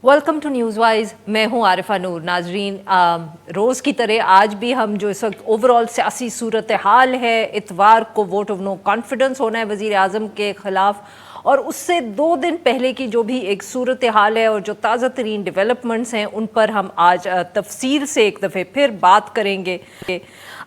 Welcome to news wise. मैं हूं आरिफा नूर। नाजरीन, रोज़ की तरह आज भी हम जो इस वक्त ओवरऑल सियासी सूरत हाल है, इतवार को वोट ऑफ नो कॉन्फिडेंस होना है वज़ीर आज़म के ख़िलाफ़, और उससे 2 दिन पहले की जो भी एक सूरत हाल है और जो ताज़ा तरीन डेवलपमेंट्स हैं उन पर हम आज तफसील से एक दफ़े फिर बात करेंगे।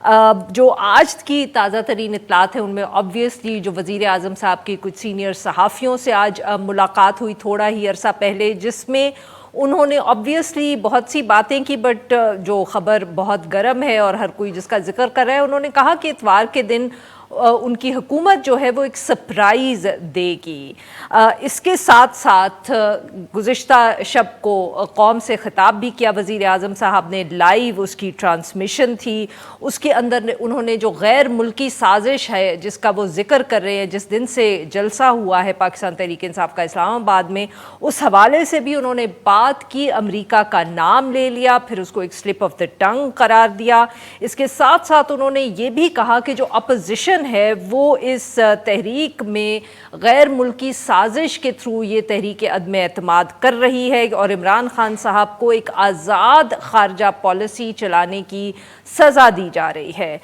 जो आज की ताज़ा तरीन इतलात है उनमें ऑब्वियसली जो वज़ीर आज़म साहब की कुछ सीनियर सहाफ़ियों से आज मुलाकात हुई थोड़ा ही अरसा पहले, जिसमें उन्होंने ऑब्वियसली बहुत सी बातें की, बट जो ख़बर बहुत गर्म है और हर कोई जिसका जिक्र कर रहा है, उन्होंने कहा कि इतवार के दिन उनकी हुकूमत जो है वो एक सरप्राइज़ देगी। इसके साथ साथ गुज़िश्ता शब को कौम से ख़िताब भी किया वज़ीर आज़म साहब ने, लाइव उसकी ट्रांसमिशन थी। उसके अंदर उन्होंने जो गैर मुल्की साजिश है जिसका वो जिक्र कर रहे हैं, जिस दिन से जलसा हुआ है पाकिस्तान तहरीक इंसाफ का इस्लामाबाद में, उस हवाले से भी उन्होंने बात की। अमेरिका का नाम ले लिया, फिर उसको एक स्लिप ऑफ द टंग करार दिया। इसके साथ साथ उन्होंने ये भी कहा कि जो अपोजिशन है वो इस तहरीक में गैर मुल्की साजिश के थ्रू ये तहरीक अदम एतमाद कर रही है और इमरान खान साहब को एक आज़ाद खारजा पॉलिसी चलाने की सज़ा दी जा रही है।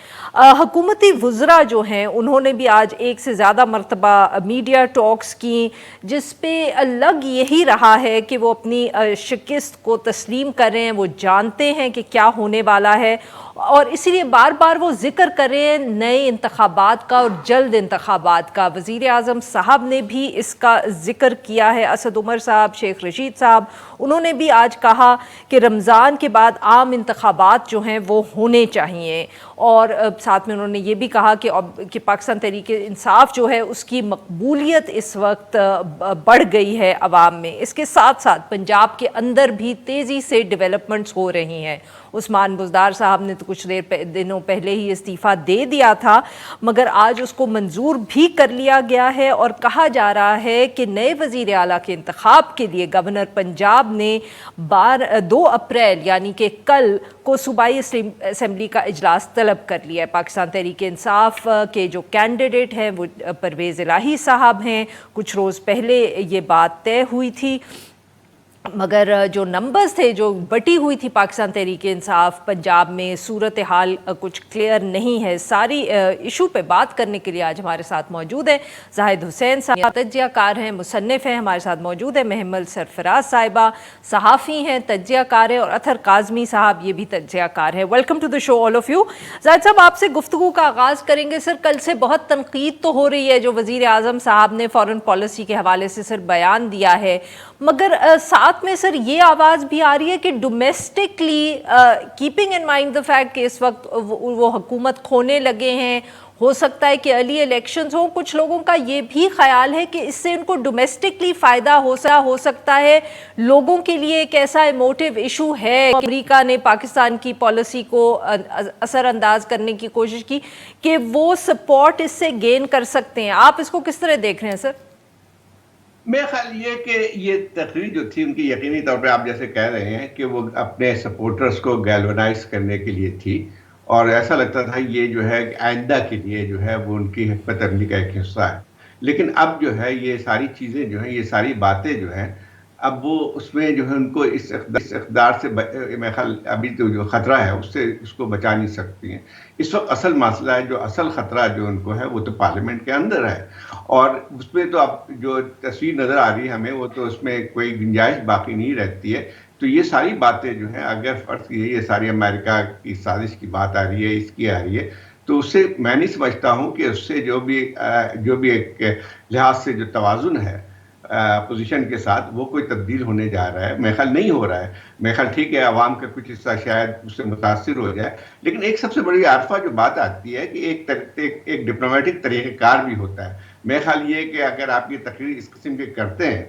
हुकूमती वज़रा जो हैं उन्होंने भी आज एक से ज़्यादा मरतबा मीडिया टॉक्स की, जिस पे लग यही रहा है कि वो अपनी शिकस्त को तस्लीम कर रहे हैं। वो जानते हैं कि क्या होने वाला है और इसीलिए बार बार वो जिक्र कर रहे हैं नए इंतखाबात का और जल्द इंतखाबात का। वज़ीर आज़म साहब ने भी इसका जिक्र किया है। असद उमर साहब, शेख रशीद साहब, उन्होंने भी आज कहा कि रमज़ान के बाद आम इंतखाबात जो हैं वो होने चाहिए, और साथ में उन्होंने ये भी कहा कि पाकिस्तान तहरीक इंसाफ जो है उसकी मकबूलियत इस वक्त बढ़ गई है अवाम में। इसके साथ साथ पंजाब के अंदर भी तेज़ी से डेवलपमेंट्स हो रही हैं। उस्मान बुज़दार साहब ने तो कुछ दिनों पहले ही इस्तीफ़ा दे दिया था, मगर आज उसको मंजूर भी कर लिया गया है और कहा जा रहा है कि नए वज़ीर आला के इंतखाब के लिए गवर्नर पंजाब ने 2 अप्रैल यानी कि कल को सूबाई असम्बली का इजलास तलब कर लिया है। पाकिस्तान तहरीक इंसाफ के जो कैंडिडेट हैं वो परवेज़ इलाही साहब हैं। कुछ रोज़ पहले ये बात तय हुई थी, मगर जो नंबर्स थे, जो बटी हुई थी पाकिस्तान तहरीक इंसाफ पंजाब में, सूरत हाल कुछ क्लियर नहीं है। सारी इशू पे बात करने के लिए आज हमारे साथ मौजूद है जाहिद हुसैन साहब, तज्जियाकार हैं, मुसन्निफ़ हैं। हमारे साथ मौजूद है महमल सरफराज साहिबा, सहाफ़ी हैं, तज्जियाकार है, और अथर काज़मी साहब, ये भी तज्जियाकार है। Welcome to the show all of you. Zahid साहब, आपसे गुफ्तगू का आगाज़ करेंगे। सर, कल से बहुत तनकीद तो हो रही है जो वज़ीर आज़म साहब ने फ़ॉरेन पॉलिसी के हवाले से सर बयान दिया है, मगर साथ में सर ये आवाज़ भी आ रही है कि domestically keeping in mind the fact कि इस वक्त वो हुकूमत खोने लगे हैं, हो सकता है कि अर्ली इलेक्शंस हो, कुछ लोगों का ये भी ख्याल है कि इससे इनको डोमेस्टिकली फ़ायदा हो सकता है। लोगों के लिए एक ऐसा इमोटिव इशू है, अमेरिका ने पाकिस्तान की पॉलिसी को असरअंदाज करने की कोशिश की कि वो सपोर्ट इससे गेन कर सकते हैं। आप इसको किस तरह देख रहे हैं सर? मेरा ख्याल ये कि ये तकरीर जो थी उनकी यकीनी तौर पे आप जैसे कह रहे हैं कि वो अपने सपोर्टर्स को गैल्वनाइज करने के लिए थी, और ऐसा लगता था ये जो है आइंदा के लिए जो है वो उनकी हिकमत अमली का एक हिस्सा है। लेकिन अब जो है ये सारी चीज़ें जो हैं, ये सारी बातें जो हैं, अब वो उसमें जो है उनको इस इक़्तिदार से मेरा ख्याल अभी तो जो ख़तरा है उससे उसको बचा नहीं सकती हैं। इस वक्त असल मसला है, जो असल ख़तरा जो उनको है वो तो पार्लियामेंट के अंदर है, और उसमें तो अब जो तस्वीर नज़र आ रही है हमें, वो तो उसमें कोई गुंजाइश बाकी नहीं रहती है। तो ये सारी बातें जो हैं, अगर फ़र्ज़ ये सारी अमेरिका की साजिश की बात आ रही है, इसकी आ रही है, तो उससे मैं नहीं समझता हूँ कि उससे जो भी एक लिहाज से जो तवाज़ुन है पोजीशन के साथ, वो कोई तब्दील होने जा रहा है। मेरा ख्याल नहीं हो रहा है। मेरा ख्याल ठीक है, अवाम का कुछ हिस्सा शायद उससे मुतासिर हो जाए, लेकिन एक सबसे बड़ी आरफा जो बात आती है कि एक डिप्लोमेटिक तरीक़ेकार भी होता है। मेरा ख्याल ये कि अगर आप ये तकरीर इस किस्म के करते हैं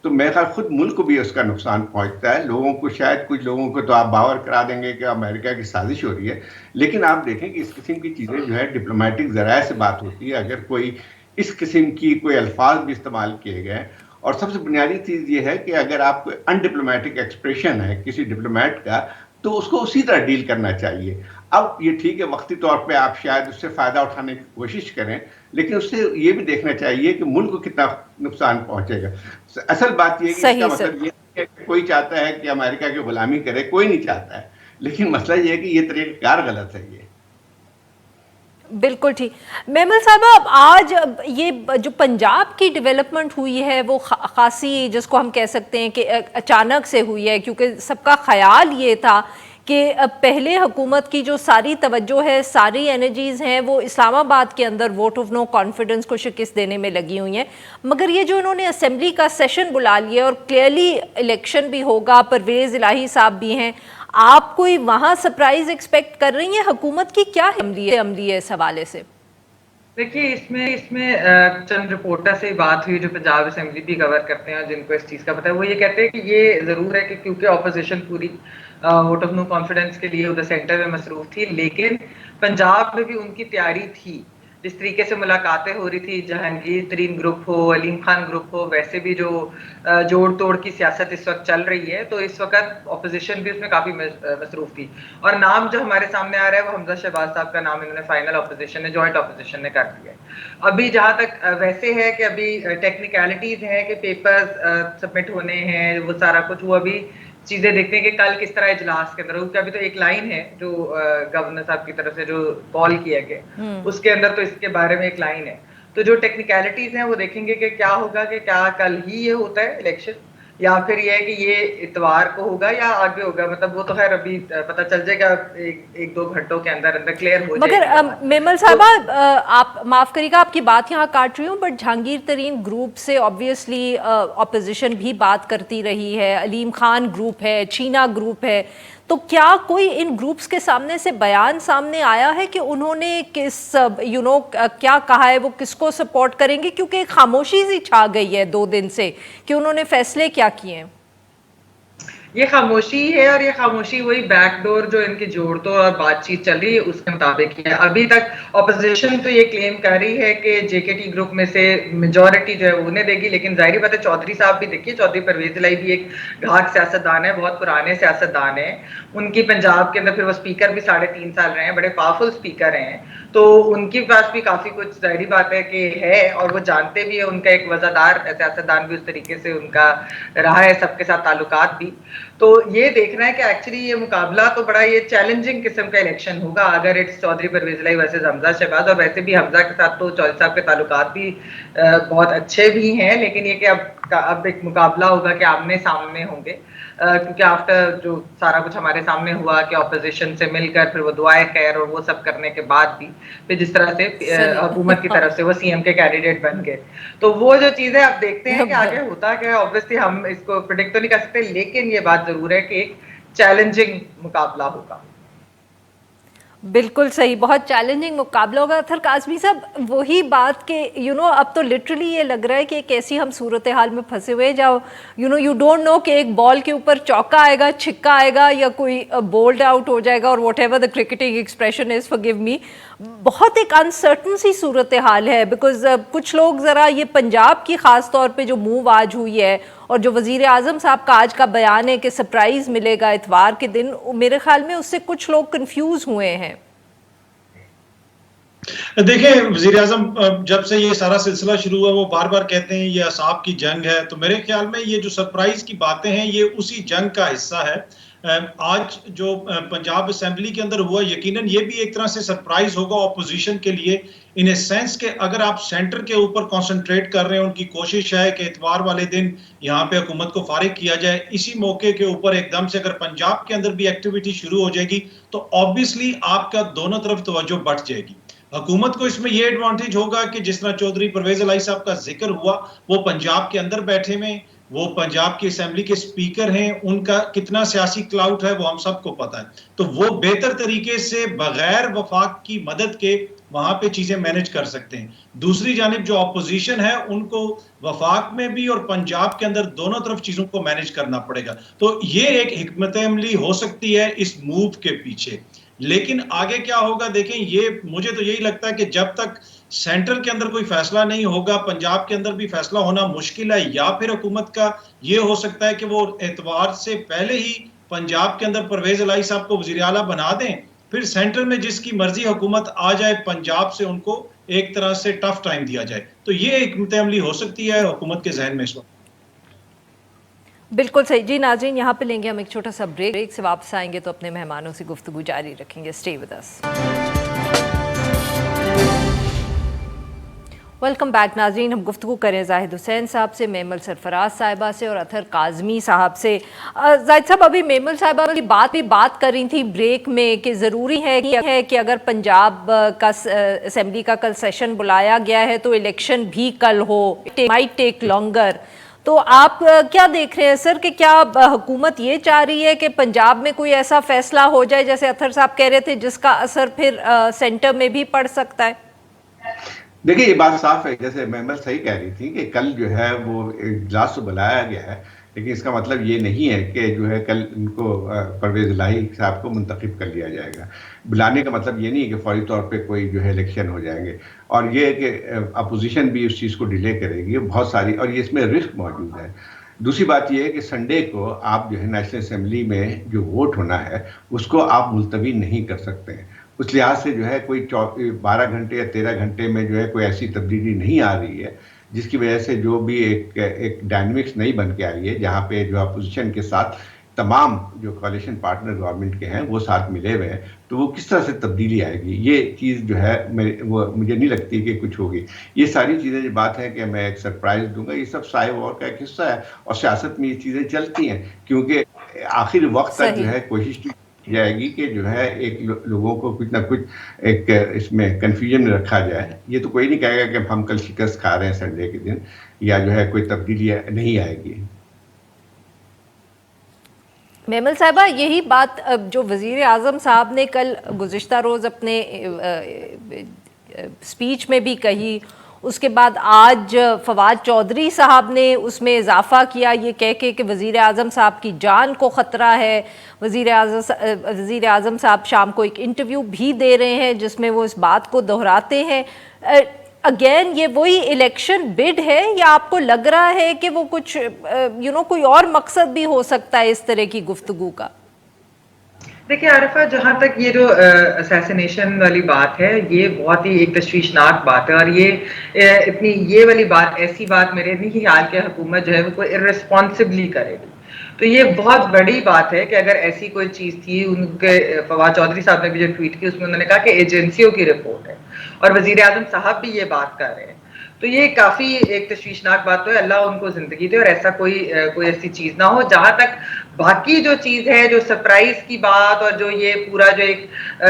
तो मेरा ख्याल खुद मुल्क को भी उसका नुकसान पहुंचता है। लोगों को, शायद कुछ लोगों को तो आप बावर करा देंगे कि अमेरिका की साजिश हो रही है, लेकिन आप देखें कि इस किस्म की चीज़ें जो है डिप्लोमेटिक ज़राए से बात होती है। अगर कोई इस किस्म की कोई अल्फाज भी इस्तेमाल किए गए, और सबसे बुनियादी चीज़ ये है कि अगर आप अनडिप्लोमेटिक एक्सप्रेशन है किसी डिप्लोमेट का, तो उसको उसी तरह डील करना चाहिए। अब ये ठीक है, वक्ती तौर पे आप शायद उससे फ़ायदा उठाने की कोशिश करें, लेकिन उससे ये भी देखना चाहिए कि मुल्क को कितना नुकसान पहुंचेगा। असल बात ये है कि इसका मतलब ये कोई चाहता है कि अमेरिका की गुलामी करे, कोई नहीं चाहता है, लेकिन मसला ये है कि ये तरीक़ाकार गलत है ये। बिल्कुल ठीक। मेमल साहबा, अब आज ये जो पंजाब की डेवलपमेंट हुई है वो खासी, जिसको हम कह सकते हैं कि अचानक से हुई है, क्योंकि सबका ख्याल ये था कि पहले हुकूमत की जो सारी तवज्जो है, सारी एनर्जीज़ हैं, वो इस्लामाबाद के अंदर वोट ऑफ नो कॉन्फिडेंस को शिकस्त देने में लगी हुई हैं। मगर ये जो इन्होंने असेंबली का सेशन बुला लिया और क्लियरली इलेक्शन भी होगा, परवेज़ इलाही साहब भी हैं, आप कोई वहाँ सरप्राइज एक्सपेक्ट कर रही हैं? हुकूमत की क्या अमली है इस हवाले से? देखिए, इसमें चंद रिपोर्टर से बात हुई जो पंजाब असेंबली भी कवर करते हैं और जिनको इस चीज़ का पता है। वो ये कहते हैं कि ये ज़रूर है कि क्योंकि ऑपोजिशन पूरी वोट ऑफ नो कॉन्फिडेंस के लिए उधर सेंटर में मसरूफ थी, लेकिन पंजाब में भी उनकी तैयारी थी। जिस तरीके से मुलाकातें हो रही थी, जहांगीर तरीन ग्रुप हो, अलीम खान ग्रुप हो, वैसे भी जो जोड़ तोड़ की सियासत इस वक्त चल रही है, तो इस वक्त ऑपोजिशन भी उसमें काफ़ी मसरूफ थी। और नाम जो हमारे सामने आ रहा है वो हमजा शहबाज साहब का नाम इन्होंने फाइनल ऑपोजिशन ने, जॉइंट ऑपोजिशन ने कर दिया है। अभी जहाँ तक वैसे है कि अभी टेक्निकलिटीज हैं कि पेपर्स सबमिट होने हैं, वो सारा कुछ, वो अभी चीजें देखते हैं कि कल किस तरह इजलास के अंदर, क्योंकि अभी तो एक लाइन है जो गवर्नर साहब की तरफ से जो कॉल किया गया, उसके अंदर तो इसके बारे में एक लाइन है। तो जो टेक्निकलिटीज हैं वो देखेंगे कि क्या होगा, कि क्या कल ही ये होता है इलेक्शन, या फिर ये है कि ये इतवार को होगा या आगे होगा। मतलब वो तो खैर अभी पता चल जाएगा, एक दो घंटों के अंदर अंदर क्लियर हो जाएगा। मगर मेमल साहबा, आप माफ करिएगा, आपकी बात यहाँ काट रही हूँ, बट जहांगीर तरीन ग्रुप से ऑब्वियसली ऑपोजिशन भी बात करती रही है, अलीम खान ग्रुप है, चीना ग्रुप है, तो क्या कोई इन ग्रुप्स के सामने से बयान सामने आया है कि उन्होंने किस क्या कहा है, वो किसको सपोर्ट करेंगे? क्योंकि एक खामोशी सी छा गई है 2 दिन से कि उन्होंने फैसले क्या किए हैं। ये खामोशी है, और ये खामोशी वही बैकडोर जो इनके जोड़ तो और बातचीत चल रही है उसके मुताबिक है। अभी तक ऑपोजिशन तो ये क्लेम कर रही है कि जेकेटी ग्रुप में से मेजॉरिटी जो है उन्हें देगी, लेकिन जाहिर बात है चौधरी साहब भी, देखिए चौधरी परवेज इलाही भी एक घाट सियासतदान है, बहुत पुराने सियासतदान है। उनकी पंजाब के अंदर फिर वो स्पीकर भी 3.5 साल रहे हैं, बड़े पावरफुल स्पीकर हैं, तो उनके पास भी काफी कुछ जाहिर बात है कि है, और वो जानते भी है, उनका एक वजादार सियासतदान भी उस तरीके से उनका रहा है, सबके साथ ताल्लुकात भी। तो ये देखना है कि एक्चुअली ये मुकाबला तो बड़ा ये चैलेंजिंग किस्म का इलेक्शन होगा अगर इट्स चौधरी परवेज इलाही वर्सेस हमजा शहबाज। और वैसे भी हमजा के साथ तो चौधरी साहब के ताल्लुकात भी बहुत अच्छे भी हैं, लेकिन ये कि अब एक मुकाबला होगा कि आमने सामने होंगे, क्योंकि आफ्टर जो सारा कुछ हमारे सामने हुआ कि ऑपोजिशन से मिलकर फिर वो दुआए खैर और वो सब करने के बाद भी फिर जिस तरह से हुकूमत की तरफ से वो सीएम के कैंडिडेट बन गए, तो वो जो चीजें अब देखते हैं कि आगे होता क्या है। ऑब्वियसली हम इसको प्रेडिक्ट तो नहीं कर सकते, लेकिन ये बात जरूर है कि एक चैलेंजिंग मुकाबला होगा। बिल्कुल सही, बहुत चैलेंजिंग मुकाबला होगा। अथर काज़मी साहब, वही बात के अब तो लिटरली ये लग रहा है कि एक ऐसी हम सूरत हाल में फंसे हुए, जाओ यू डोंट नो कि एक बॉल के ऊपर चौका आएगा, छिक्का आएगा, या कोई बोल्ड आउट हो जाएगा, और what ever the cricketing expression is, forgive me. बहुत एक अनसर्टन सी सूरत हाल है, बिकॉज कुछ लोग ज़रा ये पंजाब की ख़ास तौर पे जो मूव आज हुई है और जो वज़ीर आज़म साहब का आज का बयान है कि सरप्राइज़ मिलेगा इतवार के दिन, मेरे ख्याल में उससे कुछ लोग कंफ्यूज हुए हैं। देखिए, वज़ीर आज़म जब से ये सारा सिलसिला शुरू हुआ वो बार बार कहते हैं ये असाब की जंग है, तो मेरे ख्याल में ये जो सरप्राइज की बातें हैं ये उसी जंग का हिस्सा है। आज जो पंजाब असेंबली के अंदर हुआ, यकीनन ये भी एक तरह से सरप्राइज होगा ऑपोजिशन के लिए, इन ए सेंस के अगर आप सेंटर के ऊपर कंसंट्रेट कर रहे हैं, उनकी कोशिश है कि इतवार वाले दिन यहाँ पे हुकूमत को फारिग किया जाए, इसी मौके के ऊपर एकदम से अगर पंजाब के अंदर भी एक्टिविटी शुरू हो जाएगी तो ऑब्वियसली आपका दोनों तरफ तवज्जो बढ़ जाएगी। हुकूमत को इसमें यह एडवांटेज होगा कि जिस तरह चौधरी परवेज इलाही साहब का जिक्र हुआ, वो पंजाब के अंदर बैठे में, वो पंजाब की असेंबली के स्पीकर हैं, उनका कितना सियासी क्लाउट है वो हम सबको पता है, तो वो बेहतर तरीके से बगैर वफाक की मदद के वहां पे चीजें मैनेज कर सकते हैं। दूसरी जानिब जो ऑपोजिशन है उनको वफाक में भी और पंजाब के अंदर दोनों तरफ चीजों को मैनेज करना पड़ेगा, तो ये एक हिकमत अमली हो सकती है इस मूव के पीछे। लेकिन आगे क्या होगा देखें, ये मुझे तो यही लगता है कि जब तक सेंटर के अंदर कोई फैसला नहीं होगा, पंजाब के अंदर भी फैसला होना मुश्किल है, या फिर हुकूमत का ये हो सकता है कि वो एतवार से पहले ही पंजाब के अंदर परवेज इलाही साहब को वज़ीर आला बना दें, फिर सेंटर में जिसकी मर्जी हुकूमत आ जाए, पंजाब से उनको एक तरह से टफ टाइम दिया जाए। तो ये एक हिकमत अमली हो सकती है हुकूमत के जहन में इस वक्त। बिल्कुल सही जी। नाज़रीन, यहाँ पे लेंगे हम एक छोटा सा ब्रेक से वापस आएंगे तो अपने मेहमानों से गुफ्तगू जारी रखेंगे। Stay with us. Welcome back नाज़रीन, हम गुफ्तगू करें जाहिद हुसैन साहब से, मेमल सरफराज साहिबा से और अतहर काज़मी साहब से। जाहिद साहब, अभी मेमल साहिबा की बात कर रही थी ब्रेक में कि ज़रूरी है कि अगर पंजाब का असेंबली का कल सेशन बुलाया गया है तो इलेक्शन भी कल हो, माइट टेक लॉन्गर। तो आप क्या देख रहे हैं सर कि क्या हुकूमत ये चाह रही है कि पंजाब में कोई ऐसा फैसला हो जाए, जैसे अतहर साहब कह रहे थे, जिसका असर फिर सेंटर में भी पड़ सकता है? देखिए, ये बात साफ है, जैसे मेमल सही कह रही थी कि कल जो है वो इजलास तो बुलाया गया है, लेकिन इसका मतलब ये नहीं है कि जो है कल इनको परवेज इलाही साहब को मुंतखब कर लिया जाएगा। बुलाने का मतलब ये नहीं है कि फौरी तौर पे कोई जो है इलेक्शन हो जाएंगे, और ये है कि अपोजिशन भी उस चीज़ को डिले करेगी बहुत सारी, और ये इसमें रिस्क मौजूद है। दूसरी बात यह है कि संडे को आप जो है नेशनल असेंबली में जो वोट होना है उसको आप मुलतवी नहीं कर सकते हैं। उस लिहाज से जो है कोई 12 घंटे या 13 घंटे में जो है कोई ऐसी तब्दीली नहीं आ रही है जिसकी वजह से जो भी एक डायनामिक्स नहीं बन के आई है, जहाँ पे जो अपोजिशन के साथ तमाम जो कोalition पार्टनर गवर्नमेंट के हैं वो साथ मिले हुए हैं, तो वो किस तरह से तब्दीली आएगी, ये चीज़ जो है वो मुझे नहीं लगती कि कुछ होगी। ये सारी चीज़ें जो बात है कि मैं एक सरप्राइज दूंगा, ये सब साए वॉर का एक हिस्सा है, और सियासत में ये चीज़ें चलती हैं, क्योंकि आखिर वक्त तक जो है कोशिश जाएगी कि जो है एक लोगों को कुछ ना कुछ एक इसमें कंफ्यूजन में रखा जाए। ये तो कोई नहीं कहेगा कि हम कल शिकस्त खा रहे हैं संडे के दिन, या जो है कोई तब्दीली नहीं आएगी। मेमल साहिबा, यही बात जो वज़ीर आज़म साहब ने कल गुज़िश्ता रोज़ अपने स्पीच में भी कही, उसके बाद आज फवाद चौधरी साहब ने उसमें इजाफा किया ये कह के कि वज़ीर आज़म साहब की जान को ख़तरा है। वज़ीर आज़म साहब शाम को एक इंटरव्यू भी दे रहे हैं जिसमें वो इस बात को दोहराते हैं। अगेन ये वही इलेक्शन बिड है, या आपको लग रहा है कि वो कुछ कोई और मकसद भी हो सकता है इस तरह की गुफ्तगू का? देखिए आरिफा, जहाँ तक ये जो असैसिनेशन वाली बात है, ये बहुत ही एक तशवीशनाक बात है, और ये वाली बात, ऐसी बात मेरे नहीं ख्याल कि हुकूमत जो है वो कोई इर्रेस्पॉन्सिबली करेगी। तो ये बहुत बड़ी बात है कि अगर ऐसी कोई चीज़ थी, उनके फवाद चौधरी साहब ने भी जो ट्वीट की उसमें उन्होंने कहा कि एजेंसियों की रिपोर्ट है, और वज़ीर आज़म साहब भी ये बात कर रहे हैं। तो ये काफ़ी एक तशवीशनाक बात तो है, अल्लाह उनको ज़िंदगी दे और ऐसा कोई ऐसी चीज़ ना हो। जहाँ तक बाकी जो चीज़ है, जो सरप्राइज की बात, और जो ये पूरा जो एक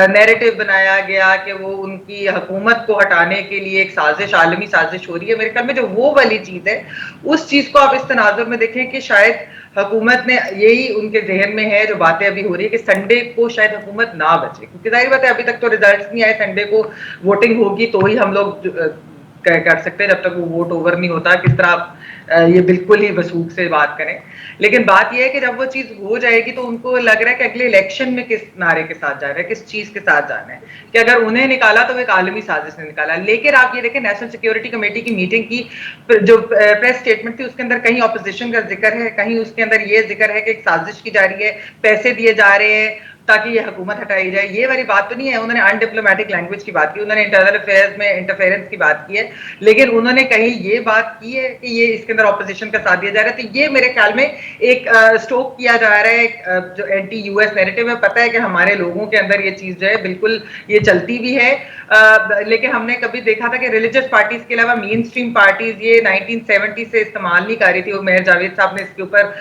नैरेटिव बनाया गया कि वो उनकी हुकूमत को हटाने के लिए एक साजिश, आलमी साजिश हो रही है, मेरे ख्याल में जो वो वाली चीज़ है, उस चीज़ को आप इस तनाजुर में देखें कि शायद हुकूमत ने यही उनके जहन में है, जो बातें अभी हो रही है कि संडे को शायद हुकूमत ना बचे, क्योंकि जाहिर बात है अभी तक तो रिजल्ट नहीं आए। संडे को वोटिंग होगी तो ही हम लोग कर सकते हैं, जब तक वो वोट ओवर नहीं होता। किस तरह आप ये बिल्कुल ही वसूख से बात करें, लेकिन बात यह है कि जब वो चीज हो जाएगी तो उनको लग रहा है कि अगले इलेक्शन में किस नारे के साथ जा रहा है, किस चीज के साथ जाना है, कि अगर उन्हें निकाला तो एक आलमी साजिश ने निकाला। लेकिन आप ये देखें, नेशनल सिक्योरिटी कमेटी की मीटिंग की जो प्रेस स्टेटमेंट थी, उसके अंदर कहीं ऑपोजिशन का जिक्र है, कहीं उसके अंदर ये जिक्र है कि एक साजिश की जा रही है, पैसे दिए जा रहे हैं ताकि ये हुकूमत हटाई जाए। ये वाली बात तो नहीं है। उन्होंने अनडिप्लोमेटिक लैंग्वेज की बात की, उन्होंने इंटरनल अफेयर्स में इंटरफेरेंस की बात की है, लेकिन उन्होंने कहीं ये बात की है कि ये इसके अंदर ऑपोजिशन का साथ दिया जा रहा है। तो ये मेरे ख्याल में एक स्टोक किया जा रहा है, जो एंटी यूएस नैरेटिव है। पता है कि हमारे लोगों के अंदर ये चीज जो है बिल्कुल ये चलती भी है, लेकिन हमने कभी देखा था कि रिलीजियस पार्टीज के अलावा मेन स्ट्रीम पार्टीज ये 1970 से इस्तेमाल नहीं कर रही थी। वो मेयर जावेद साहब ने इसके ऊपर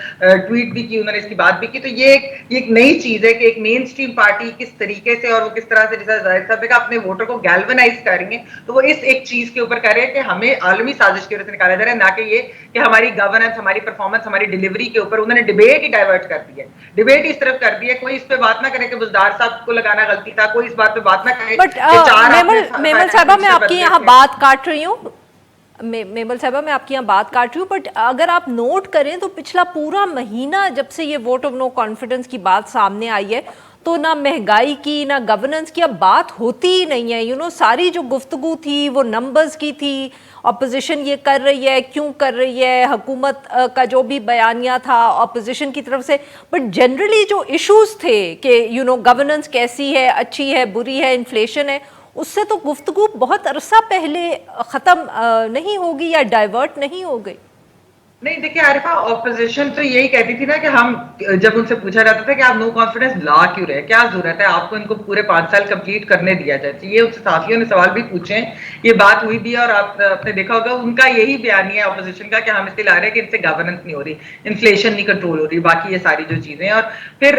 ट्वीट भी की, उन्होंने इसकी बात भी की। तो ये एक नई चीज है कि एक मेन स्ट्रीम पार्टी किस तरीके से और वो किस तरह से, जैसा जाहिद साहब ने कहा, अपने वोटर को गैल्वेनाइज करेंगे। तो वो इस एक चीज के ऊपर कर रहे हैं कि हमें आलमी साजिश की वजह से निकाला जा रहा है, ना कि ये कि हमारी गवर्नेंस, हमारी परफॉर्मेंस, हमारी डिलीवरी के ऊपर। उन्होंने डिबेट ही डाइवर्ट कर दी है, डिबेट इस तरफ कर दी है। कोई इस पे बात ना करे कि बुज़दार साहब को लगाना गलती था, कोई इस बात पे बात ना करे। मेमल साहिबा, मैं आपकी यहाँ बात काट रही हूँ, मेमल साहिबा मैं आपकी यहाँ बात काट रही हूँ, बट अगर आप नोट करें तो पिछला पूरा महीना जब से ये वोट ऑफ नो कॉन्फिडेंस की बात सामने आई है, तो ना महंगाई की ना गवर्नेंस की अब बात होती ही नहीं है। सारी जो गुफ्तगू थी वो नंबर्स की थी, अपोजिशन ये कर रही है, क्यों कर रही है, हुकूमत का जो भी बयानिया था अपोजिशन की तरफ से, बट जनरली जो इश्यूज थे कि गवर्नेंस कैसी है, अच्छी है, बुरी है, इन्फ्लेशन है, उससे तो गुफ्तगू बहुत अरसा पहले ख़त्म नहीं होगी या डाइवर्ट नहीं हो गई। नहीं देखिए आरिफा, ऑपोजिशन तो यही कहती थी ना कि हम, जब उनसे पूछा जाता था कि आप नो कॉन्फिडेंस ला क्यों रहे, क्या जरूरत है आपको इनको पूरे 5 साल कंप्लीट करने दिया जाए। ये उनसे साथियों ने सवाल भी पूछे हैं, ये बात हुई भी है, और आपने देखा होगा उनका यही बयान है ऑपोजिशन का कि हम इसलिए ला रहे हैं कि इनसे गवर्नेंस नहीं हो रही, इन्फ्लेशन नहीं कंट्रोल हो रही, बाकी ये सारी जो चीजें हैं। और फिर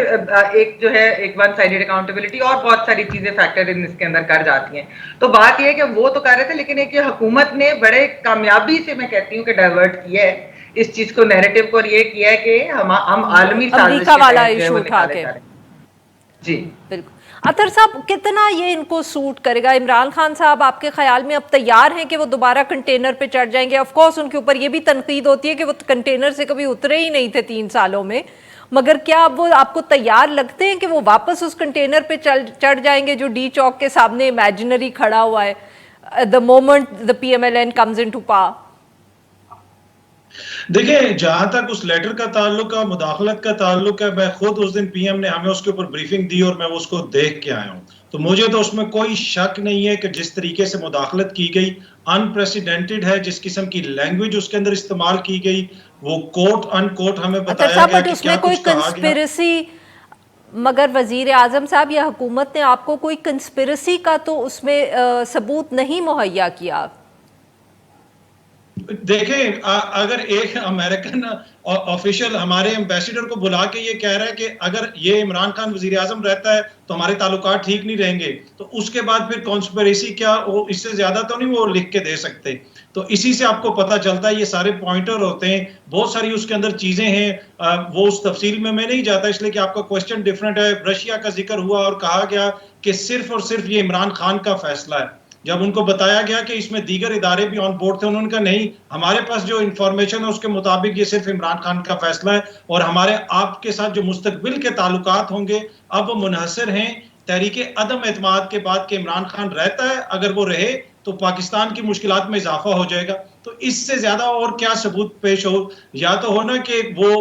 एक जो है एक वन साइडेड अकाउंटेबिलिटी और बहुत सारी चीजें फैक्टर इन इसके अंदर कर जाती हैं। तो बात यह है कि वो तो कर रहे थे, लेकिन एक हुकूमत ने बड़े कामयाबी से, मैं कहती हूँ कि डाइवर्ट किया है इस चीज को, नैरेटिव को, और ये किया है कि हम आलमी साजिश अमेरिका के वाला तहत जो है इशू वो उठा निकाले के। जा रहे हैं। जी बिल्कुल। अतर साहब, कितना ये इनको सूट करेगा? इमरान खान साहब आपके ख्याल में अब तैयार हैं कि वो दोबारा कंटेनर पे चढ़ जाएंगे? ऑफ कोर्स उनके ऊपर ये भी तनकीद होती है कि वो कंटेनर से कभी उतरे ही नहीं थे 3 सालों में, मगर क्या अब वो आपको तैयार लगते हैं कि वो वापस उस कंटेनर पे चढ़ जाएंगे जो डी चौक के सामने इमेजिनरी खड़ा हुआ है the moment the PMLN comes into power? देखिए, जहां तक उस लेटर का ताल्लुक है, मुदाखलत का ताल्लुक है, मैं खुद उस दिन पीएम ने हमें उसके ऊपर ब्रीफिंग दी और मैं उसको देख के आया हूं, तो मुझे तो उसमें कोई शक नहीं है कि जिस तरीके से मुदाखलत की गई अनप्रेसिडेंटेड है, जिस किस्म की लैंग्वेज उसके अंदर इस्तेमाल की गई, वो कोट अनकोट हमें बताया गया कि क्या उसमें कोई कुछ कहा गया। कंस्पिरेसी, मगर वजीर आजम साहब या हुकूमत ने आपको कोई कंस्पिरेसी का तो उसमें सबूत नहीं मुहैया किया। देखें, अगर एक अमेरिकन ऑफिशियल हमारे एम्बेसडर को बुला के ये कह रहा है कि अगर ये इमरान खान वजीर आजम रहता है तो हमारे ताल्लुकात ठीक नहीं रहेंगे, तो उसके बाद फिर कॉन्स्पिरेसी क्या, वो इससे ज्यादा तो नहीं वो लिख के दे सकते। तो इसी से आपको पता चलता है, ये सारे पॉइंटर होते हैं, बहुत सारी उसके अंदर चीजें हैं, वो उस तफसील में मैं नहीं जाता इसलिए कि आपका क्वेश्चन डिफरेंट है। रशिया का जिक्र हुआ और कहा गया कि सिर्फ और सिर्फ ये इमरान खान का फैसला है। जब उनको बताया गया कि इसमें दीगर इदारे भी ऑन बोर्ड थे, उन्होंने कहा नहीं, हमारे पास जो इंफॉर्मेशन है उसके मुताबिक ये सिर्फ इमरान खान का फैसला है और हमारे आपके साथ जो मुस्तकबिल के ताल्लुकात होंगे अब वो मुनहसर हैं तहरीके अदम एतमाद के बाद कि इमरान खान रहता है, अगर वो रहे तो पाकिस्तान की मुश्किलात में इजाफा हो जाएगा। तो इससे ज्यादा और क्या सबूत पेश हो, या तो हो ना कि वो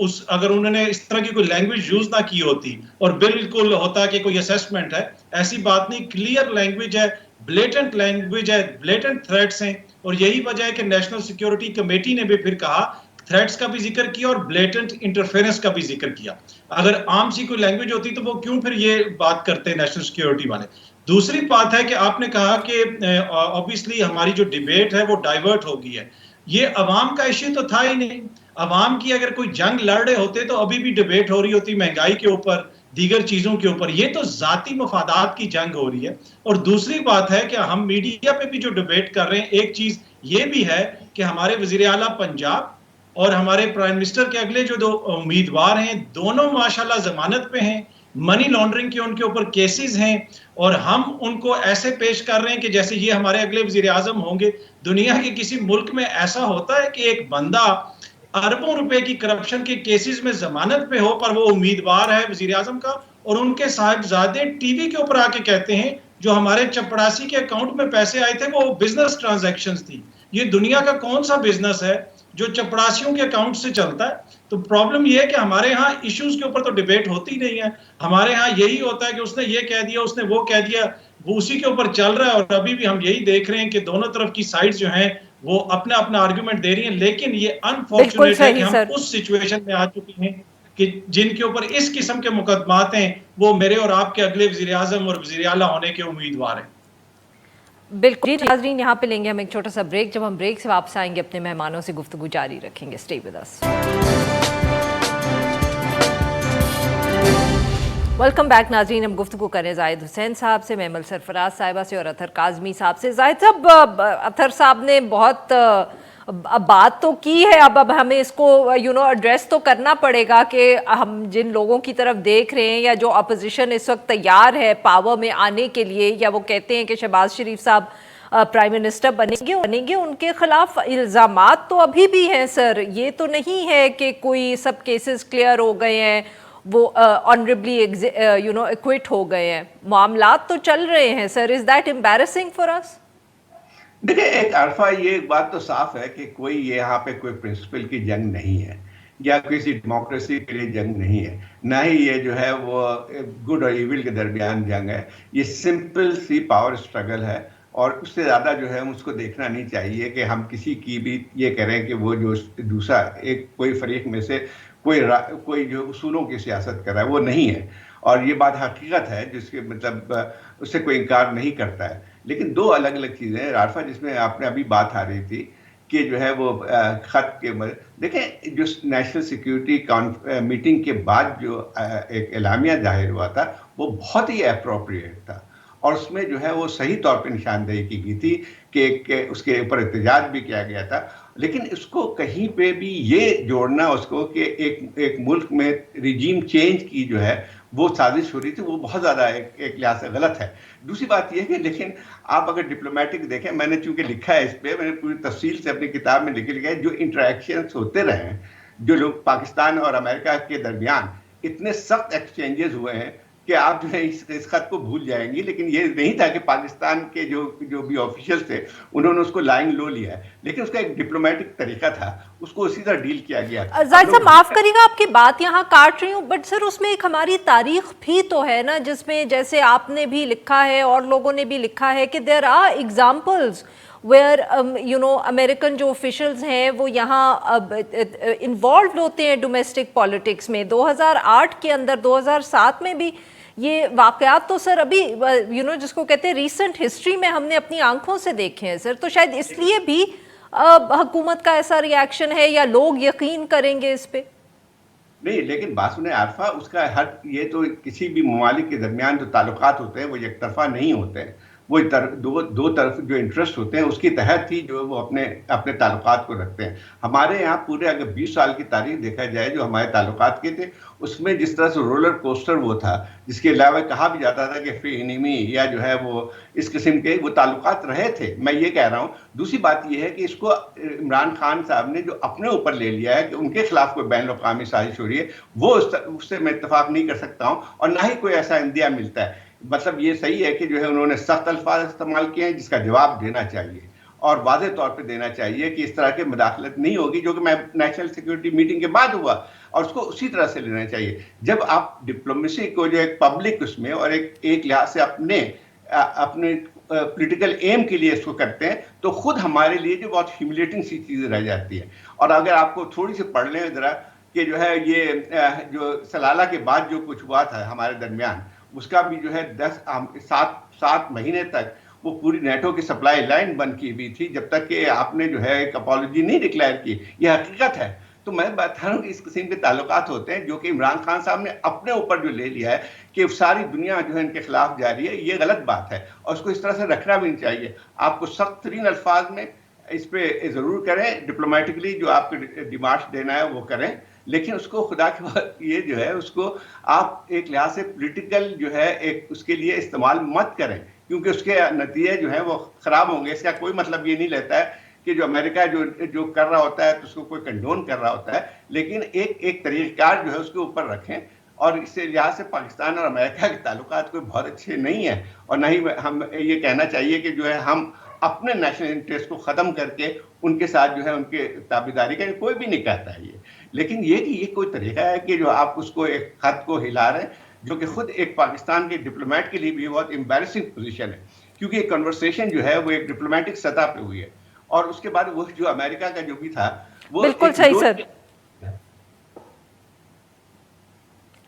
उस अगर उन्होंने इस तरह की कोई लैंग्वेज यूज ना की होती और बिल्कुल होता कि कोई असेसमेंट है, ऐसी बात नहीं, क्लियर लैंग्वेज है, ब्लेटेंट लैंग्वेज है, ब्लेटेंट थ्रेट्स हैं, और यही वजह है कि नेशनल सिक्योरिटी कमेटी ने भी फिर कहा, थ्रेट्स का भी जिक्र किया और ब्लेटेंट इंटरफेरेंस का भी जिक्र किया। अगर आम सी कोई लैंग्वेज होती तो वो क्यों फिर ये बात करते नेशनल सिक्योरिटी वाले। दूसरी बात है कि आपने कहा कि ऑब्वियसली हमारी जो डिबेट है वो डाइवर्ट हो गई है। ये अवाम का इश्यू तो था ही नहीं। अवाम की अगर कोई जंग लड़ रहे होते तो अभी भी डिबेट हो रही होती महंगाई के ऊपर, दीगर चीजों के ऊपर। ये तो जाती मफादात की जंग हो रही है। और दूसरी बात है कि हम मीडिया पे भी जो डिबेट कर रहे हैं, एक चीज ये भी है कि हमारे वजीर आला पंजाब और हमारे प्राइम मिनिस्टर के अगले जो दो उम्मीदवार हैं, दोनों माशाल्लाह जमानत पे हैं, मनी लॉन्ड्रिंग के उनके ऊपर केसेस हैं, और हम उनको ऐसे पेश कर रहे हैं कि जैसे ये हमारे अगले वजीर आजम होंगे। दुनिया के किसी मुल्क में ऐसा होता है कि एक बंदा अरबों रुपए की करप्शन के केसेस में जमानत पे हो पर वो उम्मीदवार है वजीर आजम का, और उनके साहिबजादे टीवी के ऊपर आके कहते हैं जो हमारे चपड़ासी के अकाउंट में पैसे आए थे वो बिजनेस ट्रांजैक्शंस थी। ये दुनिया का कौन सा बिजनेस है जो चपड़ासियों के अकाउंट से चलता है? तो प्रॉब्लम ये है कि हमारे यहाँ इश्यूज के ऊपर तो डिबेट होती नहीं है। हमारे यहाँ यही होता है कि उसने ये कह दिया, उसने वो कह दिया, वो उसी के ऊपर चल रहा है। और अभी भी हम यही देख रहे हैं कि दोनों तरफ की साइड्स जो हैं वो अपना अपना आर्गुमेंट दे रही हैं। लेकिन ये अनफॉर्चुनेट है कि हम उस सिचुएशन में आ चुके हैं कि जिनके ऊपर इस किस्म के मुकदमात हैं वो मेरे और आपके अगले वजीर आजम और वजीर आला होने के उम्मीदवार हैं। बिल्कुल नाज़रीन, यहाँ पे लेंगे हम एक छोटा सा ब्रेक। जब हम ब्रेक से वापस आएंगे अपने मेहमानों से गुफ्तगू जारी रखेंगे। Stay with us. Welcome back नाज़रीन। हम गुफ्तगू करें जाहिद हुसैन साहब से, मैमल सरफराज साहिबा से और अतर काज़मी साहब से। जाहिद साहब, अतर साहब ने बहुत बात तो की है, अब हमें इसको एड्रेस तो करना पड़ेगा कि हम जिन लोगों की तरफ देख रहे हैं या जो अपोजिशन इस वक्त तैयार है पावर में आने के लिए, या वो कहते हैं कि शहबाज शरीफ साहब प्राइम मिनिस्टर बनेंगे, उनके खिलाफ इल्ज़ामात तो अभी भी हैं सर। ये तो नहीं है कि कोई सब केसेस क्लियर हो गए हैं, वो ऑनरेबली एक्विट हो गए हैं, मामलात तो चल रहे हैं sir. Is that embarrassing for us? देखिए, एक अरफा ये बात तो साफ है कि कोई यहाँ पे कोई प्रिंसिपल की जंग नहीं है या किसी डेमोक्रेसी के लिए जंग नहीं है, ना ही ये जो है वो गुड और इविल के दरमियान जंग है। ये सिंपल सी पावर स्ट्रगल है और उससे ज़्यादा जो है उसको देखना नहीं चाहिए कि हम किसी की भी ये करें कि वो जो दूसरा एक कोई फरीक में से कोई जो उसूलों की सियासत कर रहा है वो नहीं है। और ये बात हकीकत है जिसके मतलब उससे कोई इनकार नहीं करता है। लेकिन दो अलग अलग चीज़ें हैं रारफा, जिसमें आपने अभी बात आ रही थी कि जो है वो खत के देखें, जो नेशनल सिक्योरिटी मीटिंग के बाद जो एक एलामिया जाहिर हुआ था वो बहुत ही अप्रोप्रिएट था, और उसमें जो है वो सही तौर पे निशानदेही की गई थी कि उसके ऊपर एहतजाज भी किया गया था। लेकिन इसको कहीं पे भी ये जोड़ना उसको कि एक मुल्क में रिजीम चेंज की जो है वो साजिश हो रही थी, वो बहुत ज़्यादा एक लिहाज से गलत है। दूसरी बात यह कि लेकिन आप अगर डिप्लोमेटिक देखें, मैंने चूंकि लिखा है इस पर, मैंने पूरी तफसील से अपनी किताब में लिखा है, जो इंटरेक्शंस होते रहे हैं, जो लोग पाकिस्तान और अमेरिका के दरमियान इतने सख्त एक्सचेंजेस हुए हैं कि आप जो है इस खत को भूल जाएंगे। लेकिन ये नहीं था कि पाकिस्तान के जो भी ऑफिशियल थे उन्होंने उसको लाइन लो लिया है, लेकिन उसका एक डिप्लोमेटिक तरीका था, उसको उसी तरह डील किया गया। जाहिद साहब माफ करिएगा आपकी बात यहाँ काट रही हूँ, बट सर उसमें एक हमारी तारीख भी तो है ना, जिसमें जैसे आपने भी लिखा है और लोगों ने भी लिखा है कि there are examples where American जो ऑफिशियल्स हैं वो यहाँ इन्वॉल्व होते हैं डोमेस्टिक पॉलिटिक्स में। 2008 के अंदर 2007 में भी ये वाकयात तो सर अभी जिसको कहते हैं रीसेंट हिस्ट्री में हमने अपनी आंखों से देखे हैं सर। तो शायद इसलिए भी हुकूमत का ऐसा रिएक्शन है, या लोग यकीन करेंगे इस पे? नहीं, लेकिन बात सुने आरफा, उसका हर ये तो किसी भी ममालिक के दरमियान जो ताल्लुकात होते हैं वो एक तरफा नहीं होते हैं, वो दो तरफ जो इंटरेस्ट होते हैं उसके तहत ही जो वो अपने ताल्लुकात को रखते हैं। हमारे यहाँ पूरे अगर 20 साल की तारीख देखा जाए जो हमारे ताल्लुकात के थे, उसमें जिस तरह से रोलर कोस्टर वो था, जिसके अलावा कहा भी जाता था कि फ्री एनिमी या जो है वो इस किस्म के वो ताल्लुकात रहे थे, मैं ये कह रहा हूँ। दूसरी बात ये है कि इसको इमरान खान साहब ने जो अपने ऊपर ले लिया है कि उनके खिलाफ कोई बैन अवी साजिश हो रही है, वो उससे मैं इत्तेफाक नहीं कर सकता हूँ, और ना ही कोई ऐसा इंदिया मिलता है। मतलब ये सही है कि जो है उन्होंने सख्त अल्फाज इस्तेमाल किए हैं, जिसका जवाब देना चाहिए और वाज़े तौर पे देना चाहिए कि इस तरह की मुदाखलत नहीं होगी, जो कि मैं नेशनल सिक्योरिटी मीटिंग के बाद हुआ, और उसको उसी तरह से लेना चाहिए। जब आप डिप्लोमेसी को जो एक पब्लिक उसमें और एक लिहाज से अपने पॉलिटिकल एम के लिए इसको करते हैं, तो खुद हमारे लिए जो बहुत ह्यूमिलेटिंग सी चीज़ रह जाती है। और अगर आपको थोड़ी सी पढ़ लें ज़रा कि जो है ये जो सलाला के बाद जो कुछ हुआ था हमारे दरमियान, उसका भी जो है 7 महीने तक वो पूरी नेटो की सप्लाई लाइन बंद की हुई थी, जब तक कि आपने जो है एक अपॉलॉजी नहीं डिक्लेयर की। ये हकीकत है। तो मैं बता रहा हूँ कि इस किस्म के ताल्लुकात होते हैं जो कि इमरान खान साहब ने अपने ऊपर जो ले लिया है कि सारी दुनिया जो है इनके खिलाफ जा रही है, ये गलत बात है और उसको इस तरह से रखना भी नहीं चाहिए। आपको सख्त तरीन अल्फाज में इस पे जरूर करें, डिप्लोमेटिकली जो आपको डिमांड्स देना है वो करें, लेकिन उसको खुदा के बाद ये जो है उसको आप एक लिहाज से पॉलिटिकल जो है एक उसके लिए इस्तेमाल मत करें, क्योंकि उसके नतीजे जो है वो खराब होंगे। इसका कोई मतलब ये नहीं लेता है कि जो अमेरिका जो कर रहा होता है तो उसको कोई कंडोन कर रहा होता है, लेकिन एक तरीक़ार जो है उसके ऊपर रखें। और इससे लिहाज से पाकिस्तान और अमेरिका के ताल्लुकात कोई बहुत अच्छे नहीं है, और ना ही हम ये कहना चाहिए कि जो है हम अपने नेशनल इंटरेस्ट को ख़त्म करके उनके साथ जो है उनके ताबेदारी का, कोई भी नहीं कहता है ये। लेकिन ये कोई तरीका है कि जो आप उसको एक खत को हिला रहे हैं, जो कि खुद एक पाकिस्तान के डिप्लोमेट के लिए भी बहुत एम्बैरेसिंग पोजीशन है, क्योंकि एक कन्वर्सेशन जो है वो एक डिप्लोमेटिक सतह पे हुई है, और उसके बाद वो जो अमेरिका का जो भी था वो बिल्कुल सही सर।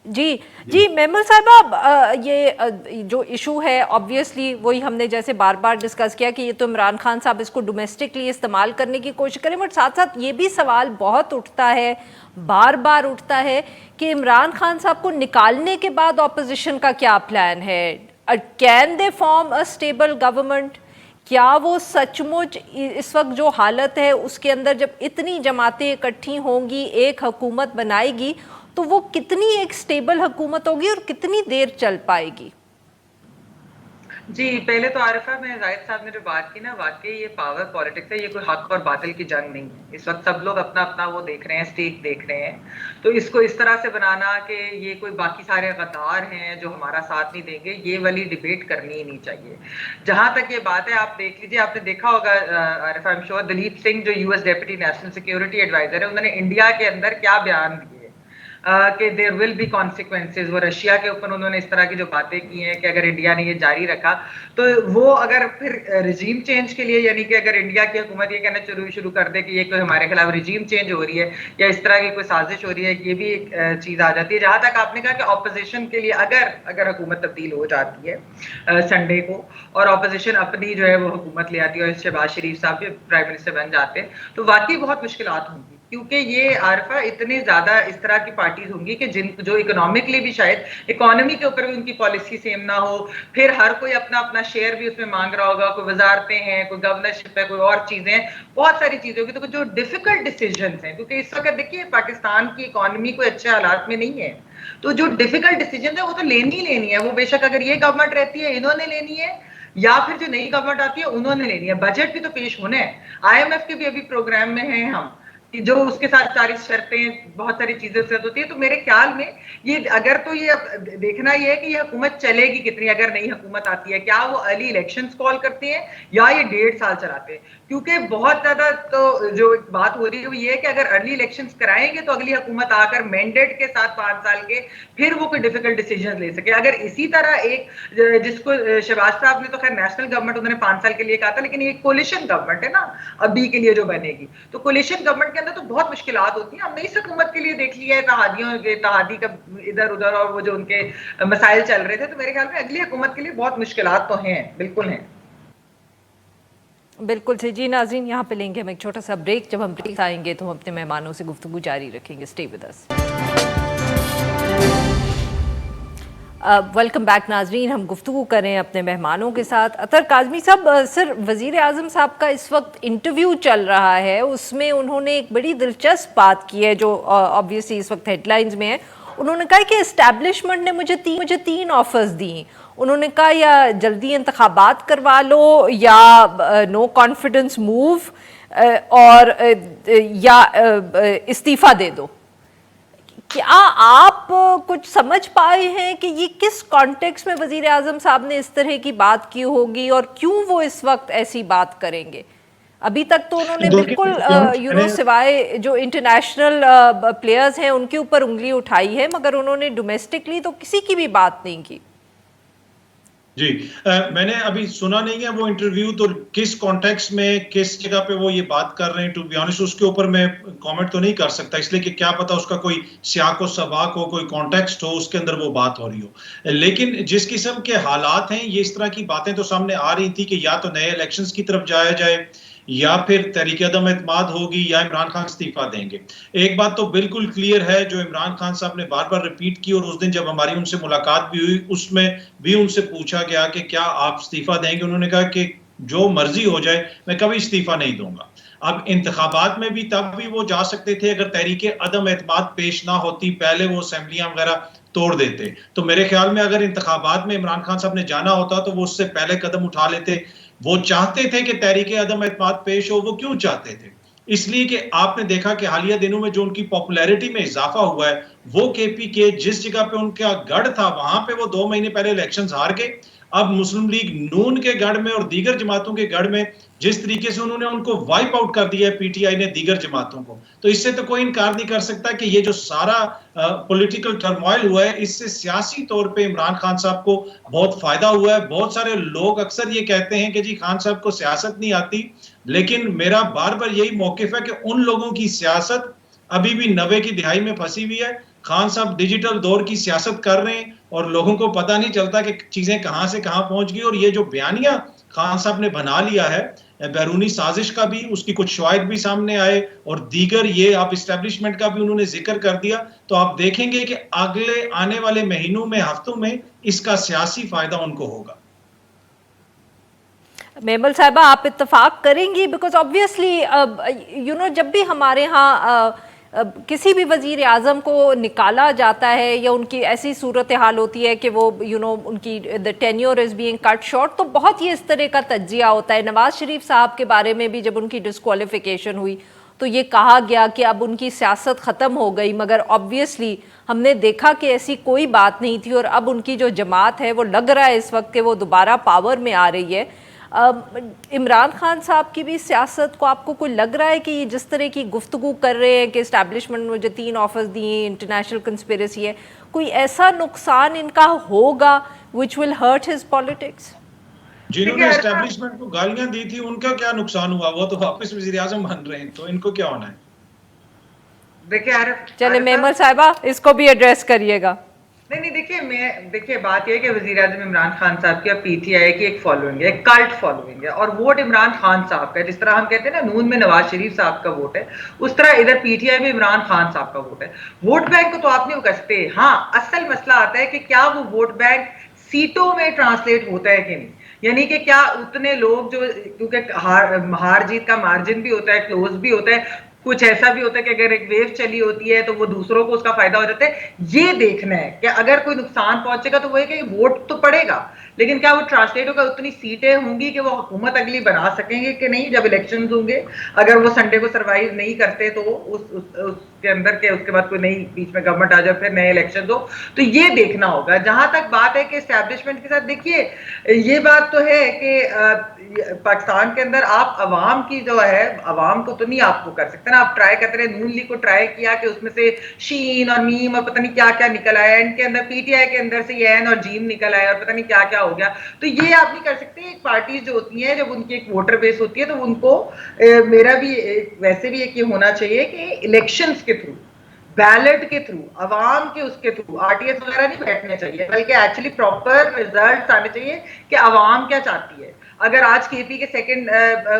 जी मेमल साहिबा, ये जो इशू है ऑब्वियसली वही हमने जैसे बार बार डिस्कस किया कि ये तो इमरान खान साहब इसको डोमेस्टिकली इस्तेमाल करने की कोशिश करें, बट साथ साथ ये भी सवाल बहुत उठता है, बार बार उठता है कि इमरान खान साहब को निकालने के बाद ऑपोजिशन का क्या प्लान है? Can they form a stable government? क्या वो सचमुच इस वक्त जो हालत है उसके अंदर जब इतनी जमातें इकट्ठी होंगी, एक हुकूमत बनाएगी, तो वो कितनी एक स्टेबल हुकूमत होगी और कितनी देर चल पाएगी? जी, पहले तो आरिफा में जाहिद साहब ने जो बात की ना, वाकई ये पावर पॉलिटिक्स है, ये कोई हक और बातिल की जंग नहीं है। इस वक्त सब लोग अपना अपना वो देख रहे हैं, स्टेक देख रहे हैं, तो इसको इस तरह से बनाना कि ये कोई बाकी सारे गद्दार हैं जो हमारा साथ नहीं देंगे, ये वाली डिबेट करनी ही नहीं चाहिए। जहां तक ये बात है, आप देख लीजिए, आपने देखा होगा Arifa, I am sure, Daleep Singh जो US deputy national security advisor है, उन्होंने इंडिया के अंदर क्या बयान दिए। कि देयर विल बी कॉन्सिक्वेंसेज। वो रशिया के ऊपर उन्होंने इस तरह की जो बातें की हैं कि अगर इंडिया ने ये जारी रखा तो वो अगर फिर रिजीम चेंज के लिए, यानी कि अगर इंडिया की हुकूमत ये कहना शुरू कर दे कि ये कोई हमारे खिलाफ रिजीम चेंज हो रही है या इस तरह की कोई साजिश हो रही है, ये भी एक चीज आ जाती है। जहां तक आपने कहा कि ऑपोजिशन के लिए अगर हुकूमत तब्दील हो जाती है संडे को और ऑपोजिशन अपनी जो है वो हुकूमत ले आती है और शहबाज शरीफ साहब भी प्राइम मिनिस्टर बन जाते हैं, तो वाकई बहुत मुश्किलात होंगी, क्योंकि ये आरफा इतने ज्यादा इस तरह की पार्टीज होंगी कि जो इकोनॉमिकली भी शायद इकोनॉमी के ऊपर भी उनकी पॉलिसी सेम ना हो, फिर हर कोई अपना अपना शेयर भी उसमें मांग रहा होगा, कोई वजारतें हैं, कोई गवर्नरशिप है, कोई और चीजें, बहुत सारी चीजें होगी। तो जो डिफिकल्ट डिसीजन हैं, क्योंकि इस वक्त देखिए पाकिस्तान की इकोनॉमी कोई अच्छे हालात में नहीं है, तो जो डिफिकल्ट डिसीजन है वो तो लेनी है। वो बेशक अगर ये गवर्नमेंट रहती है इन्होंने लेनी है, या फिर जो नई गवर्नमेंट आती है उन्होंने लेनी है। बजट भी तो पेश होने हैं, IMF के भी अभी प्रोग्राम में हैं हम, जो उसके साथ सारी शर्तें, बहुत सारी चीजें सेट होती है। तो मेरे ख्याल में ये अगर तो ये देखना ये है कि ये हुकूमत चलेगी कितनी, अगर नई हुकूमत आती है, क्या वो अर्ली इलेक्शंस कॉल करते हैं या ये 1.5 साल चलाते हैं। क्योंकि बहुत ज्यादा तो जो बात हो रही है वो ये है कि अगर अर्ली इलेक्शंस कराएंगे तो अगली हुकूमत आकर मैंडेट के साथ 5 साल के फिर वो कोई डिफिकल्ट डिसीजन ले सके। अगर इसी तरह एक जिसको शहबाज साहब ने तो खैर नेशनल गवर्नमेंट उन्होंने 5 साल के लिए कहा था, लेकिन ये कोलिशन गवर्नमेंट है ना अभी के लिए जो बनेगी, तो कोलिशन गवर्नमेंट के अंदर तो बहुत मुश्किलात होती हैं। हमने इस हुकूमत के लिए देख लिया है इत्तेहादी का इधर उधर और वो जो उनके मसाइल चल रहे थे, तो मेरे ख्याल में अगली हुकूमत के लिए बहुत मुश्किलात तो हैं, बिल्कुल हैं। बिल्कुल से जी। नाज़रीन, यहाँ पे लेंगे हम एक छोटा सा ब्रेक। जब हम ब्रेक आएंगे तो हम अपने मेहमानों से गुफ्तगू जारी रखेंगे। Stay with us. Welcome back नाजरीन। हम गुफ्तगू करें अपने मेहमानों के साथ। अतर काज़मी साहब, सर वज़ीर आज़म साहब का इस वक्त इंटरव्यू चल रहा है, उसमें उन्होंने एक बड़ी दिलचस्प बात की है जो ऑब्वियसली इस वक्त हेडलाइंस में है। उन्होंने कहा कि इस्टेब्लिशमेंट ने मुझे तीन ऑफर्स दी। उन्होंने कहा या जल्दी इंतखाबात करवा लो या नो कॉन्फिडेंस मूव और या इस्तीफ़ा दे दो। क्या आप कुछ समझ पाए हैं कि ये किस कॉन्टेक्स्ट में वज़ीर आज़म साहब ने इस तरह की बात की होगी और क्यों वो इस वक्त ऐसी बात करेंगे? अभी तक तो उन्होंने बिल्कुल सिवाय जो इंटरनेशनल प्लेयर्स हैं उनके ऊपर उंगली उठाई है, मगर उन्होंने डोमेस्टिकली तो किसी की भी बात नहीं की। जी, मैंने अभी सुना नहीं है वो इंटरव्यू, तो किस कॉन्टेक्स्ट में किस जगह पे वो ये बात कर रहे हैं, टू बी ऑनेस्ट उसके ऊपर मैं कमेंट तो नहीं कर सकता, इसलिए कि क्या पता उसका कोई सियाक व सबाक हो, कोई कॉन्टेक्स्ट हो, उसके अंदर वो बात हो रही हो। लेकिन जिस किस्म के हालात हैं, ये इस तरह की बातें तो सामने आ रही थी कि या तो नए इलेक्शंस की तरफ जाया जाए या फिर तहरीक अदम एतमाद होगी या इमरान खान इस्तीफा देंगे। एक बात तो बिल्कुल क्लियर है जो इमरान खान साहब ने बार बार रिपीट की, और उस दिन जब हमारी उनसे मुलाकात भी हुई उसमें भी उनसे पूछा गया कि क्या आप इस्तीफा देंगे। उन्होंने कहा कि जो मर्जी हो जाए, मैं कभी इस्तीफा नहीं दूंगा। अब इंतखाबात में भी तब भी वो जा सकते थे अगर तहरीक अदम एतमाद पेश ना होती, पहले वो असेंबलियां वगैरह तोड़ देते। तो मेरे ख्याल में अगर इंतखाबात में इमरान खान साहब ने जाना होता तो वो उससे पहले कदम उठा लेते। वो चाहते थे कि तहरीक अदम एतमाद पेश हो। वो क्यों चाहते थे? इसलिए कि आपने देखा कि हालिया दिनों में जो उनकी पॉपुलैरिटी में इजाफा हुआ है, वो केपी के जिस जगह पे उनका गढ़ था वहां पे वो 2 महीने पहले इलेक्शंस हार गए। अब मुस्लिम लीग नून के गढ़ में और दीगर जमातों के गढ़ में जिस तरीके से उन्होंने उनको वाइप आउट कर दिया है पीटीआई ने दीगर जमातों को, तो इससे तो कोई इनकार नहीं कर सकता कि ये जो सारा पॉलिटिकल टर्मोइल हुआ है, इससे सियासी तौर पे इमरान खान साहब को बहुत फायदा हुआ है। बहुत सारे लोग अक्सर ये कहते हैं कि जी खान साहब को सियासत नहीं आती, लेकिन मेरा बार बार यही मौकिफ है कि उन लोगों की सियासत अभी भी 90 की दिहाई में फंसी हुई है। खान साहब डिजिटल दौर की सियासत कर रहे हैं और लोगों को पता नहीं चलता कि चीजें कहां से कहां पहुंच गई। और ये जो बयानिया खान साहब ने बना लिया है बैरूनी साजिश का भी, उसकी कुछ शवाहिद भी सामने आए और दीगर ये आप इस्टेब्लिशमेंट का भी उन्होंने जिक्र कर दिया, तो आप देखेंगे कि अगले आने वाले महीनों में, हफ्तों में इसका सियासी फायदा उनको होगा। मेमल साहिबा, आप इत्तेफाक करेंगी? बिकॉज ऑब्वियसली जब भी हमारे यहाँ किसी भी वज़ीर आज़म को निकाला जाता है या उनकी ऐसी सूरत हाल होती है कि वो उनकी the tenure is being cut short, तो बहुत ही इस तरह का तज्जिया होता है। नवाज शरीफ साहब के बारे में भी जब उनकी डिस्क्वालिफिकेशन हुई तो ये कहा गया कि अब उनकी सियासत ख़त्म हो गई, मगर ऑब्वियसली हमने देखा कि ऐसी कोई बात नहीं थी और अब उनकी जो जमात है वो लग रहा है इस वक्त कि वो दोबारा पावर में आ रही है। इमरान खान साहब की भी सियासत को आपको कोई लग रहा है कि ये जिस तरह की गुफ्तगू कर रहे हैं कि इस्टेब्लिशमेंट ने मुझे 3 ऑफर्स दिए, इंटरनेशनल कंस्पिरेसी है, कोई ऐसा नुकसान इनका होगा which will hurt his politics? जिन्होंने एस्टेब्लिशमेंट को गालियां दी थी उनका क्या नुकसान हुआ? वो तो वापस वजीर आजम बन रहे हैं, तो इनको क्या होना है? देखिए चले मेमर साहिबा इसको भी एड्रेस करिएगा। नहीं देखिए बात यह है कि वज़ीर आज़म इमरान खान साहब की और पीटीआई की एक फॉलोइंग है, एक कल्ट फॉलोइंग है, और वोट इमरान खान साहब का है। जिस तरह हम कहते हैं ना नून में नवाज शरीफ साहब का वोट है, उस तरह इधर पीटीआई में इमरान खान साहब का वोट है। वोट बैंक को तो आप नहीं उकस सकते। हाँ, असल मसला आता है कि क्या वो वोट बैंक सीटों में ट्रांसलेट होता है कि नहीं, यानी कि क्या उतने लोग जो, क्योंकि हार जीत का मार्जिन भी होता है, क्लोज भी होता है, कुछ ऐसा भी होता है कि अगर एक वेव चली होती है तो वो दूसरों को उसका फायदा हो जाता है। ये देखना है कि अगर कोई नुकसान पहुंचेगा तो वो है कि वोट तो पड़ेगा, लेकिन क्या वो ट्रांसलेट होगा, उतनी सीटें होंगी कि वो हुकूमत अगली बना सकेंगे कि नहीं जब इलेक्शंस होंगे। अगर वो संडे को सरवाइव नहीं करते तो उसके अंदर के उसके बाद कोई नई बीच में गवर्नमेंट आ जाए, फिर नए इलेक्शन हो, तो ये देखना होगा। जहां तक बात है कि एस्टैब्लिशमेंट के साथ, देखिए ये बात तो है कि पाकिस्तान के अंदर आप अवाम की जो है, अवाम को तो नहीं आपको कर सकते ना। आप ट्राई करते रहे, नून लीग को ट्राई किया कि उसमें से शीन और मीम और पता नहीं क्या क्या निकल आया, इनके अंदर पीटीआई के अंदर से एन और जीम निकल आया और पता नहीं क्या क्या हो गया। तो ये आप नहीं कर सकते। एक पार्टी जो होती है, जब उनकी एक वोटर बेस होती है, तो उनको मेरा भी वैसे भी एक ये होना चाहिए कि इलेक्शंस के थ्रू, बैलेट के थ्रू, अवाम के उसके थ्रू आरटीएस वगैरह नहीं बैठने चाहिए, बल्कि एक्चुअली प्रॉपर रिजल्ट्स आने चाहिए कि अवाम क्या चाहती है। अगर आज केपी के सेकंड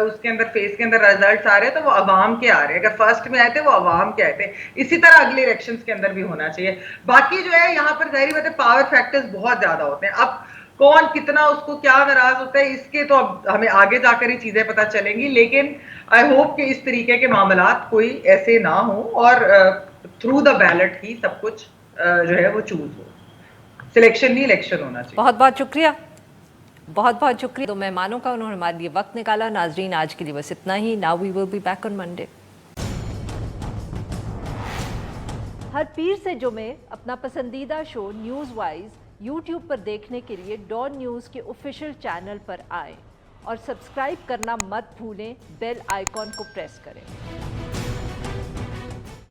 उसके अंदर फेज के अंदर रिजल्ट्स आ रहे हैं तो वो अवाम के आ रहे हैं, अगर फर्स्ट में आए थे वो अवाम के आए थे। इसी तरह अगले इलेक्शंस के अंदर भी होना चाहिए। बाकी जो है यहाँ पर जाहिर बात है पावर फैक्टर्स बहुत ज्यादा होते हैं। अब कौन कितना उसको क्या नाराज होता है, इसके तो अब हमें आगे जाकर ही चीजें पता चलेंगी, लेकिन आई होप कि इस तरीके के मामलात कोई ऐसे ना हो और थ्रू द बैलेट ही सब कुछ जो है वो चूज हो, सिलेक्शन नहीं इलेक्शन होना चाहिए। बहुत बहुत शुक्रिया, बहुत बहुत शुक्रिया। तो मेहमानों का उन्होंने हमारे लिए वक्त निकाला। नाजरीन आज के लिए बस इतना ही। Now we will be back on Monday. हर पीर से जुमे अपना पसंदीदा शो न्यूज़ वाइज यूट्यूब पर देखने के लिए डॉन न्यूज़ के ऑफिशियल चैनल पर आएं और सब्सक्राइब करना मत भूलें। बेल आइकॉन को प्रेस करें।